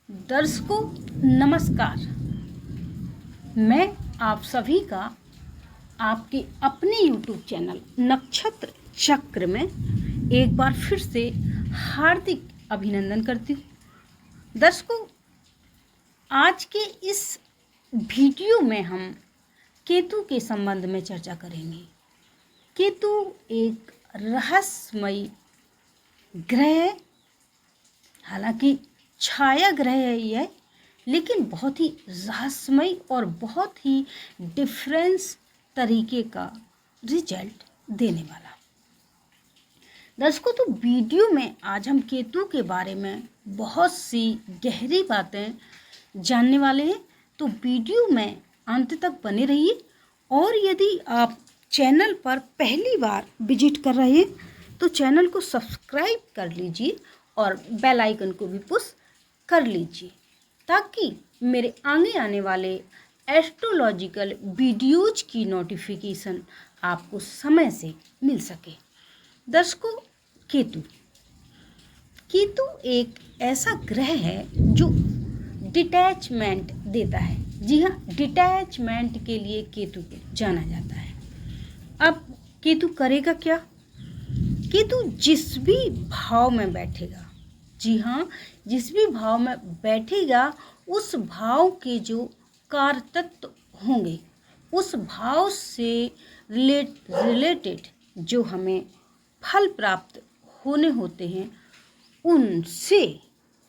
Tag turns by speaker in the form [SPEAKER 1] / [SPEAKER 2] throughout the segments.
[SPEAKER 1] दर्शकों नमस्कार। मैं आप सभी का आपके अपने YouTube चैनल नक्षत्र चक्र में एक बार फिर से हार्दिक अभिनंदन करती हूँ। दर्शकों, आज के इस वीडियो में हम केतु के संबंध में चर्चा करेंगे। केतु एक रहस्यमयी ग्रह, हालांकि छाया ग्रह है यह, लेकिन बहुत ही रहस्यमय और बहुत ही डिफरेंस तरीके का रिजल्ट देने वाला। दर्शकों, तो वीडियो में आज हम केतु के बारे में बहुत सी गहरी बातें जानने वाले हैं, तो वीडियो में अंत तक बने रहिए। और यदि आप चैनल पर पहली बार विजिट कर रहे हैं तो चैनल को सब्सक्राइब कर लीजिए और बेल आइकन को भी पुश कर लीजिए, ताकि मेरे आगे आने वाले एस्ट्रोलॉजिकल वीडियोज की नोटिफिकेशन आपको समय से मिल सके। दर्शकों, केतु एक ऐसा ग्रह है जो डिटैचमेंट देता है। जी हाँ, डिटैचमेंट के लिए केतु को जाना जाता है। अब केतु करेगा क्या? केतु जिस भी भाव में बैठेगा, जी हाँ, जिस भी भाव में बैठेगा उस भाव के जो कारतत्व होंगे, उस भाव से रिलेटेड जो हमें फल प्राप्त होने होते हैं, उनसे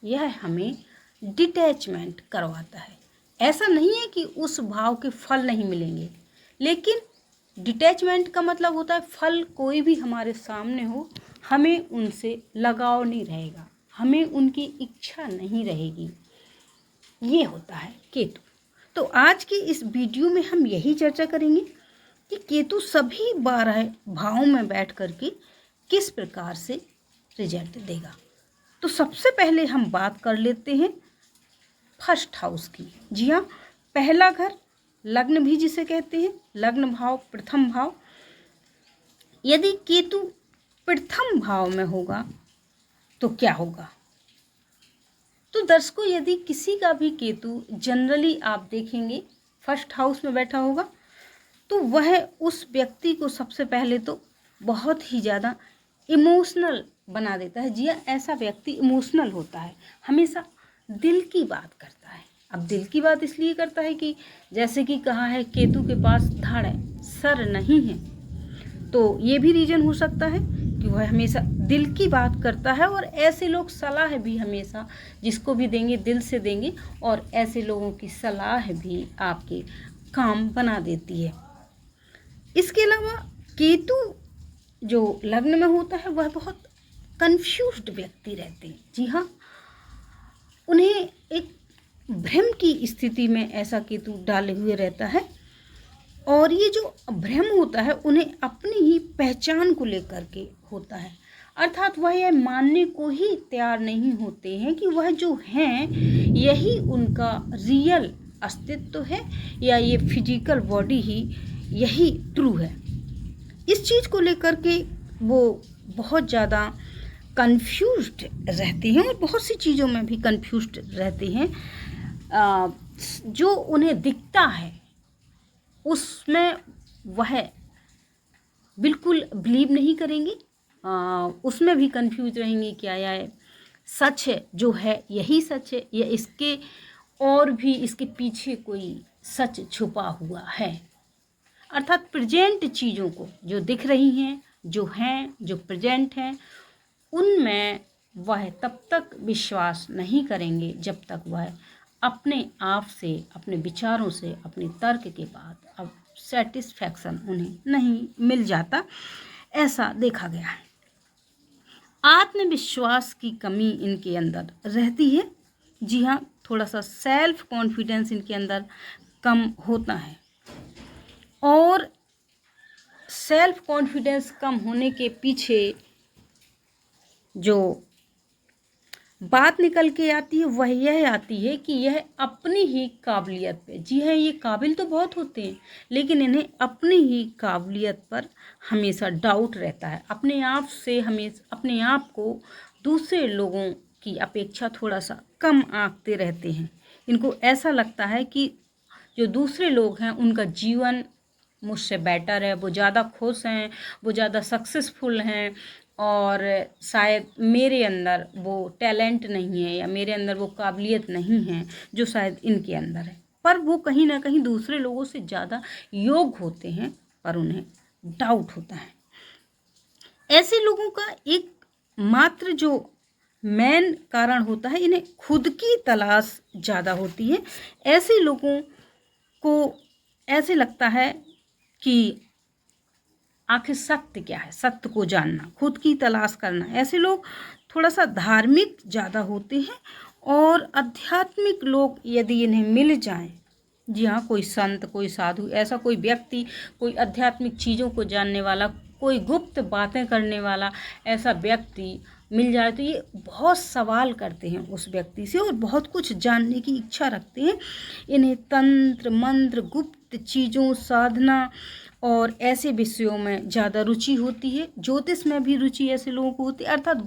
[SPEAKER 1] यह हमें डिटैचमेंट करवाता है। ऐसा नहीं है कि उस भाव के फल नहीं मिलेंगे, लेकिन डिटैचमेंट का मतलब होता है फल कोई भी हमारे सामने हो, हमें उनसे लगाव नहीं रहेगा, हमें उनकी इच्छा नहीं रहेगी। ये होता है केतु। तो आज की इस वीडियो में हम यही चर्चा करेंगे कि केतु सभी 12 भावों में बैठ करके किस प्रकार से रिजल्ट देगा। तो सबसे पहले हम बात कर लेते हैं फर्स्ट हाउस की। जी हाँ, पहला घर, लग्न भी जिसे कहते हैं, लग्न भाव, प्रथम भाव। यदि केतु प्रथम भाव में होगा तो क्या होगा? तो दर्शकों, यदि किसी का भी केतु जनरली आप देखेंगे फर्स्ट हाउस में बैठा होगा, तो वह उस व्यक्ति को सबसे पहले तो बहुत ही ज़्यादा इमोशनल बना देता है। जी हाँ, ऐसा व्यक्ति इमोशनल होता है, हमेशा दिल की बात करता है। अब दिल की बात इसलिए करता है कि जैसे कि कहा है केतु के पास धड़ है, सर नहीं है, तो ये भी रीज़न हो सकता है कि वह हमेशा दिल की बात करता है। और ऐसे लोग सलाह भी हमेशा जिसको भी देंगे दिल से देंगे, और ऐसे लोगों की सलाह भी आपके काम बना देती है। इसके अलावा केतु जो लग्न में होता है वह बहुत कंफ्यूज्ड व्यक्ति रहते हैं। जी हाँ, उन्हें एक भ्रम की स्थिति में ऐसा केतु डाले हुए रहता है, और ये जो भ्रम होता है उन्हें अपनी ही पहचान को लेकर के होता है। अर्थात वह यह मानने को ही तैयार नहीं होते हैं कि वह जो हैं यही उनका रियल अस्तित्व है, या ये फिजिकल बॉडी ही यही ट्रू है। इस चीज़ को लेकर के वो बहुत ज़्यादा कंफ्यूज्ड रहते हैं, और बहुत सी चीज़ों में भी कंफ्यूज्ड रहते हैं। जो उन्हें दिखता है उसमें वह बिल्कुल बिलीव नहीं करेंगे, उसमें भी कंफ्यूज रहेंगे, क्या यह सच है, जो है यही सच है, या इसके और भी इसके पीछे कोई सच छुपा हुआ है। अर्थात प्रेजेंट चीज़ों को जो दिख रही हैं, जो हैं, जो प्रेजेंट हैं, उनमें वह तब तक विश्वास नहीं करेंगे जब तक वह अपने आप से, अपने विचारों से, अपने तर्क के बाद अब सेटिस्फैक्शन उन्हें नहीं मिल जाता। ऐसा देखा गया है। आत्मविश्वास की कमी इनके अंदर रहती है। जी हाँ, थोड़ा सा सेल्फ कॉन्फिडेंस इनके अंदर कम होता है, और सेल्फ कॉन्फिडेंस कम होने के पीछे जो बात निकल के आती है वह यह आती है कि यह अपनी ही काबिलियत पे, जी हाँ, ये काबिल तो बहुत होते हैं, लेकिन इन्हें अपनी ही काबिलियत पर हमेशा डाउट रहता है। अपने आप से हमेशा अपने आप को दूसरे लोगों की अपेक्षा थोड़ा सा कम आंकते रहते हैं। इनको ऐसा लगता है कि जो दूसरे लोग हैं उनका जीवन मुझसे बेटर है, वो ज़्यादा खुश हैं, वो ज़्यादा सक्सेसफुल हैं, और शायद मेरे अंदर वो टैलेंट नहीं है या मेरे अंदर वो काबिलियत नहीं है जो शायद इनके अंदर है। पर वो कहीं ना कहीं दूसरे लोगों से ज़्यादा योग्य होते हैं, पर उन्हें डाउट होता है। ऐसे लोगों का एक मात्र जो मेन कारण होता है, इन्हें खुद की तलाश ज़्यादा होती है। ऐसे लोगों को ऐसे लगता है कि आखिर सत्य क्या है, सत्य को जानना, खुद की तलाश करना। ऐसे लोग थोड़ा सा धार्मिक ज़्यादा होते हैं, और आध्यात्मिक लोग यदि इन्हें मिल जाएं, जी हाँ, कोई संत, कोई साधु, ऐसा कोई व्यक्ति, कोई आध्यात्मिक चीज़ों को जानने वाला, कोई गुप्त बातें करने वाला ऐसा व्यक्ति मिल जाए, तो ये बहुत सवाल करते हैं उस व्यक्ति से और बहुत कुछ जानने की इच्छा रखते हैं। इन्हें तंत्र मंत्र, गुप्त चीज़ों, साधना और ऐसे विषयों में ज़्यादा रुचि होती है। ज्योतिष में भी रुचि ऐसे लोगों को होती है, अर्थात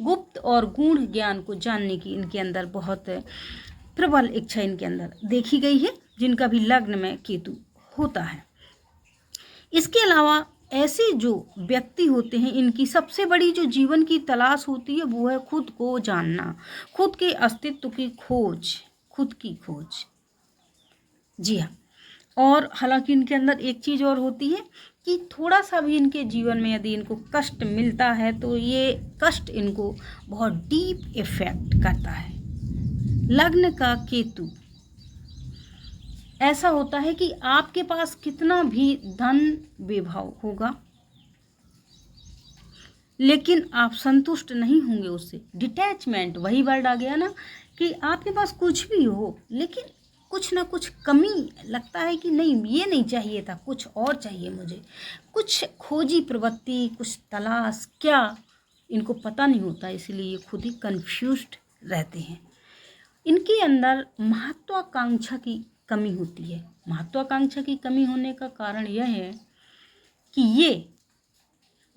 [SPEAKER 1] गुप्त और गूढ़ ज्ञान को जानने की इनके अंदर बहुत प्रबल इच्छा इनके अंदर देखी गई है, जिनका भी लग्न में केतु होता है। इसके अलावा ऐसे जो व्यक्ति होते हैं, इनकी सबसे बड़ी जो जीवन की तलाश होती है वो है खुद को जानना, खुद के अस्तित्व की खोज, खुद की खोज। जी हाँ, और हालांकि इनके अंदर एक चीज़ और होती है कि थोड़ा सा भी इनके जीवन में यदि इनको कष्ट मिलता है तो ये कष्ट इनको बहुत डीप इफेक्ट करता है। लग्न का केतु ऐसा होता है कि आपके पास कितना भी धन वैभव होगा, लेकिन आप संतुष्ट नहीं होंगे उससे। डिटैचमेंट, वही वर्ड आ गया ना, कि आपके पास कुछ भी हो लेकिन कुछ ना कुछ कमी लगता है कि नहीं, ये नहीं चाहिए था, कुछ और चाहिए मुझे। कुछ खोजी प्रवृत्ति, कुछ तलाश, क्या इनको पता नहीं होता, इसलिए ये खुद ही कंफ्यूज्ड रहते हैं। इनके अंदर महत्वाकांक्षा की कमी होती है। महत्वाकांक्षा की कमी होने का कारण यह है कि ये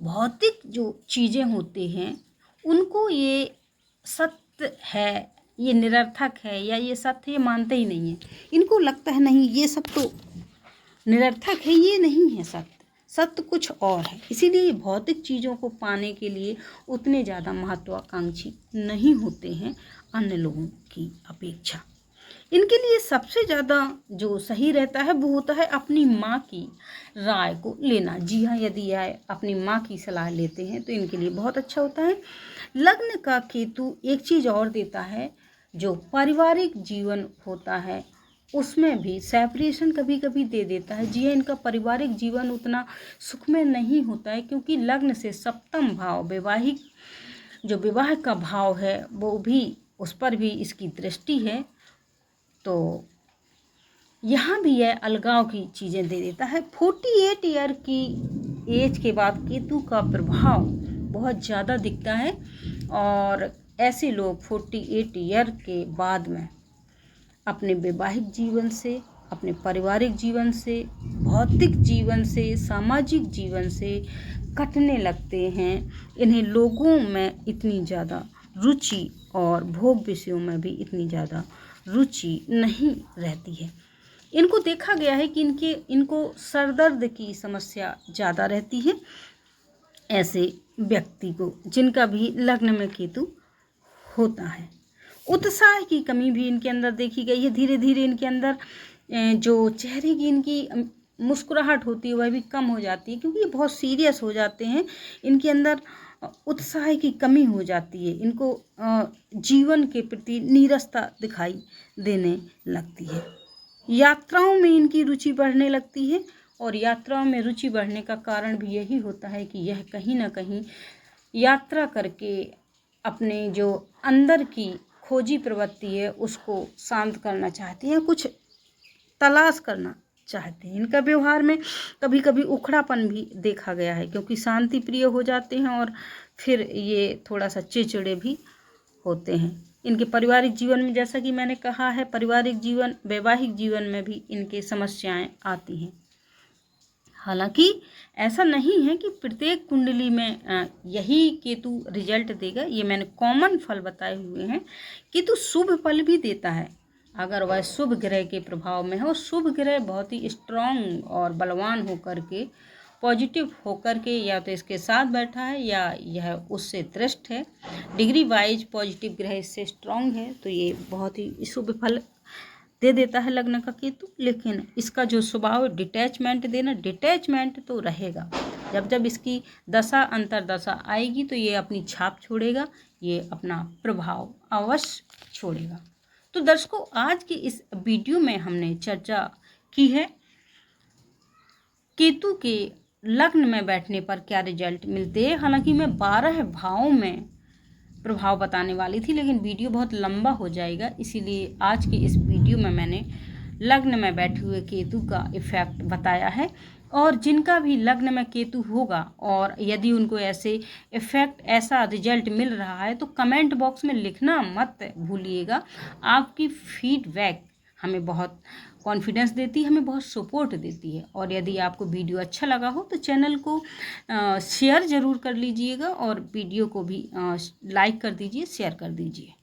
[SPEAKER 1] भौतिक जो चीज़ें होते हैं उनको ये सत्य है, ये निरर्थक है, या ये सत्य, ये मानते ही नहीं है। इनको लगता है नहीं, ये सब तो निरर्थक है, ये नहीं है सत्य, सत्य कुछ और है। इसीलिए ये भौतिक चीज़ों को पाने के लिए उतने ज़्यादा महत्वाकांक्षी नहीं होते हैं अन्य लोगों की अपेक्षा। इनके लिए सबसे ज़्यादा जो सही रहता है वो होता है अपनी माँ की राय को लेना। जी हाँ, यदि यह अपनी माँ की सलाह लेते हैं तो इनके लिए बहुत अच्छा होता है। लग्न का केतु एक चीज़ और देता है, जो पारिवारिक जीवन होता है उसमें भी सेपरेशन कभी कभी दे देता है। जी हाँ, इनका पारिवारिक जीवन उतना सुखमय नहीं होता है, क्योंकि लग्न से सप्तम भाव, वैवाहिक जो विवाह का भाव है वो भी, उस पर भी इसकी दृष्टि है, तो यहाँ भी यह अलगाव की चीज़ें दे देता है। 48 ईयर की एज के बाद केतु का प्रभाव बहुत ज़्यादा दिखता है, और ऐसे लोग 48 ईयर के बाद में अपने वैवाहिक जीवन से, अपने पारिवारिक जीवन से, भौतिक जीवन से, सामाजिक जीवन से कटने लगते हैं। इन्हें लोगों में इतनी ज़्यादा रुचि और भोग विषयों में भी इतनी ज़्यादा रुचि नहीं रहती है। इनको देखा गया है कि इनको सरदर्द की समस्या ज़्यादा रहती है, ऐसे व्यक्ति को जिनका भी लग्न में केतु होता है। उत्साह की कमी भी इनके अंदर देखी गई है। धीरे धीरे इनके अंदर जो चेहरे की इनकी मुस्कुराहट होती है वह भी कम हो जाती है, क्योंकि ये बहुत सीरियस हो जाते हैं। इनके अंदर उत्साह की कमी हो जाती है, इनको जीवन के प्रति नीरसता दिखाई देने लगती है। यात्राओं में इनकी रुचि बढ़ने लगती है, और यात्राओं में रुचि बढ़ने का कारण भी यही होता है कि यह कहीं ना कहीं यात्रा करके अपने जो अंदर की खोजी प्रवृत्ति है उसको शांत करना चाहते हैं, कुछ तलाश करना चाहते हैं। इनका व्यवहार में कभी कभी उखड़ापन भी देखा गया है, क्योंकि शांति प्रिय हो जाते हैं और फिर ये थोड़ा सा चिड़चिड़े भी होते हैं। इनके पारिवारिक जीवन में, जैसा कि मैंने कहा है, पारिवारिक जीवन, वैवाहिक जीवन में भी इनके समस्याएं आती हैं। हालांकि ऐसा नहीं है कि प्रत्येक कुंडली में यही केतु रिजल्ट देगा। ये मैंने कॉमन फल बताए हुए हैं। केतु शुभ फल भी देता है अगर वह शुभ ग्रह के प्रभाव में हो। शुभ ग्रह बहुत ही स्ट्रांग और बलवान होकर के, पॉजिटिव होकर के, या तो इसके साथ बैठा है या यह उससे दृष्ट है। डिग्री वाइज पॉजिटिव ग्रह इससे स्ट्रांग है, तो ये बहुत ही शुभ फल दे देता है लग्न का केतु। लेकिन इसका जो स्वभाव डिटैचमेंट देना, डिटैचमेंट तो रहेगा। जब जब इसकी दशा अंतरदशा आएगी तो ये अपनी छाप छोड़ेगा, ये अपना प्रभाव अवश्य छोड़ेगा। तो दर्शकों, आज की इस वीडियो में हमने चर्चा की है केतु के लग्न में बैठने पर क्या रिजल्ट मिलते हैं। हालांकि मैं 12 भावों में प्रभाव बताने वाली थी, लेकिन वीडियो बहुत लंबा हो जाएगा, इसीलिए आज की इस वीडियो में मैंने लग्न में बैठे हुए केतु का इफेक्ट बताया है। और जिनका भी लग्न में केतु होगा और यदि उनको ऐसे इफेक्ट, ऐसा रिजल्ट मिल रहा है, तो कमेंट बॉक्स में लिखना मत भूलिएगा। आपकी फीडबैक हमें बहुत कॉन्फिडेंस देती है, हमें बहुत सपोर्ट देती है। और यदि आपको वीडियो अच्छा लगा हो तो चैनल को शेयर ज़रूर कर लीजिएगा और वीडियो को भी लाइक कर दीजिए, शेयर कर दीजिए।